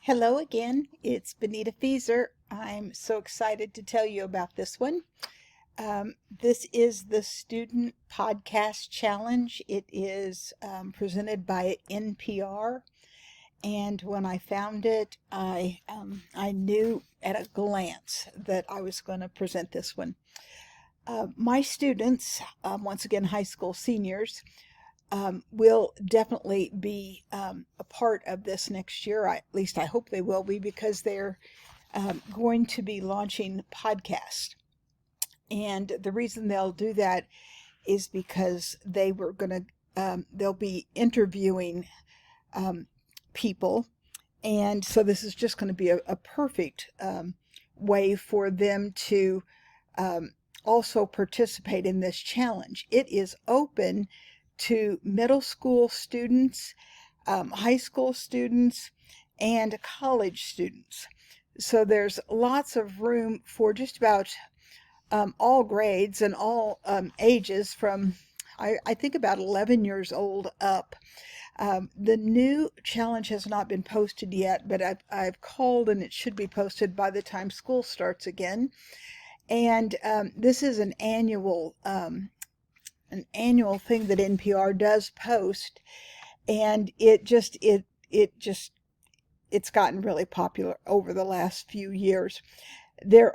Hello again, it's Benita Feeser. I'm so excited to tell you about this one. This is the Student Podcast Challenge. It is presented by NPR, and when I found it, I knew at a glance that I was going to present this one. My students, once again, high school seniors, will definitely be a part of this next year. At least I hope they will be because they're going to be launching podcasts. And the reason they'll do that is because they'll be interviewing people. And so this is just going to be a perfect way for them to also participate in this challenge. It is open to middle school students, high school students, and college students. So there's lots of room for just about all grades and all ages from, I think, about 11 years old up. The new challenge has not been posted yet, but I've called and it should be posted by the time school starts again. And this is an annual thing that NPR does post, and it's gotten really popular over the last few years. I'm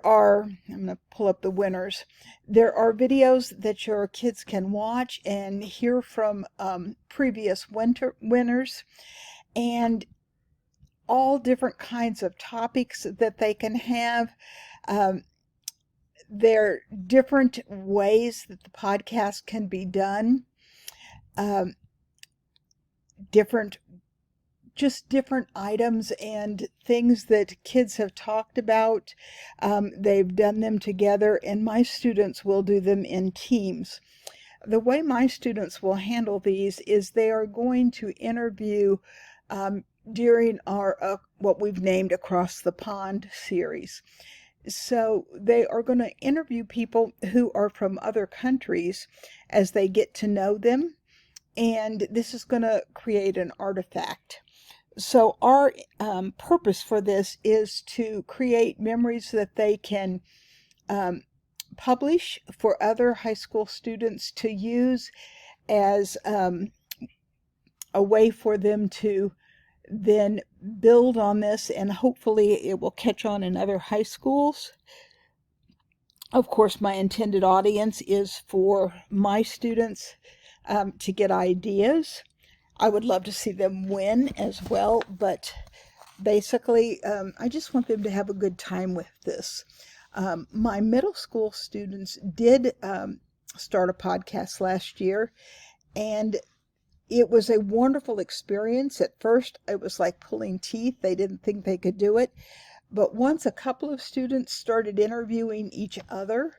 going to pull up the winners. There are videos that your kids can watch and hear from previous winners, and all different kinds of topics that they can have. There are different ways that the podcast can be done. Different items and things that kids have talked about. They've done them together, and my students will do them in teams. The way my students will handle these is they are going to interview during our what we've named Across the Pond series. So they are going to interview people who are from other countries as they get to know them, and this is going to create an artifact. So our purpose for this is to create memories that they can publish for other high school students to use as a way for them to then build on this, and hopefully it will catch on in other high schools. Of course, my intended audience is for my students to get ideas. I would love to see them win as well, but basically, I just want them to have a good time with this. My middle school students did start a podcast last year, and it was a wonderful experience. At first, it was like pulling teeth. They didn't think they could do it. But once a couple of students started interviewing each other,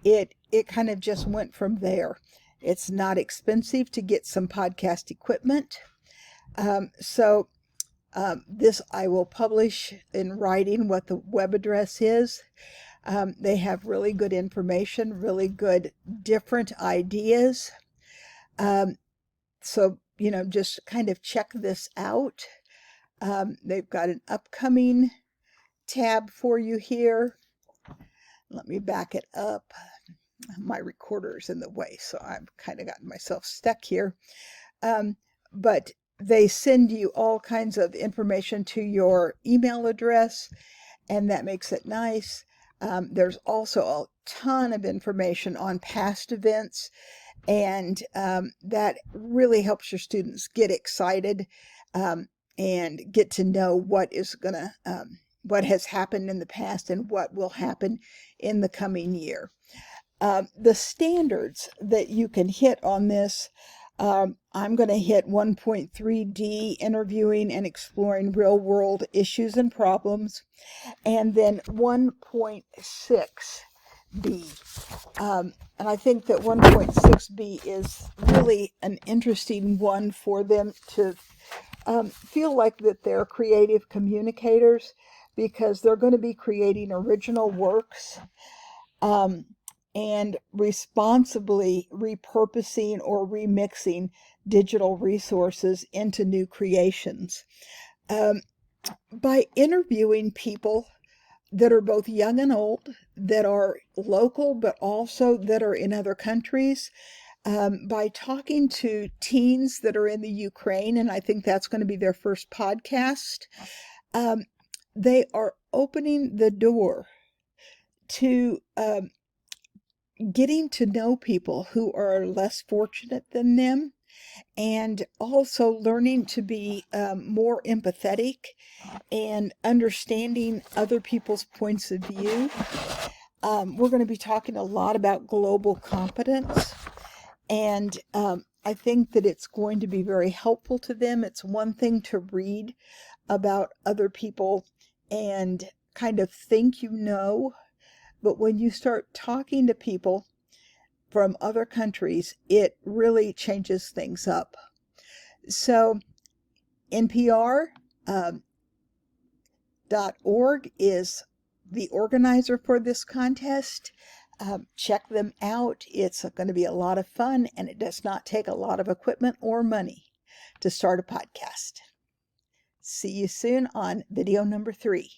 it kind of just went from there. It's not expensive to get some podcast equipment. This I will publish in writing what the web address is. They have really good information, really good different ideas. So, just kind of check this out. They've got an upcoming tab for you here. Let me back it up. My recorder's in the way, so I've kind of gotten myself stuck here. But they send you all kinds of information to your email address, and that makes it nice. There's also a ton of information on past events, and that really helps your students get excited and get to know what has happened in the past and what will happen in the coming year. The standards that you can hit on this, I'm going to hit 1.3D, interviewing and exploring real world issues and problems, and then 1.6B. And I think that 1.6B is really an interesting one for them to feel like that they're creative communicators, because they're going to be creating original works and responsibly repurposing or remixing digital resources into new creations. by interviewing people that are both young and old, that are local, but also that are in other countries, by talking to teens that are in the Ukraine, and I think that's going to be their first podcast. They are opening the door to getting to know people who are less fortunate than them, and also learning to be more empathetic and understanding other people's points of view. We're going to be talking a lot about global competence, and I think that it's going to be very helpful to them. It's one thing to read about other people and kind of think you know, but when you start talking to people from other countries, it really changes things up. So NPR.org is the organizer for this contest. Check them out. It's going to be a lot of fun, and it does not take a lot of equipment or money to start a podcast. See you soon on video number 3.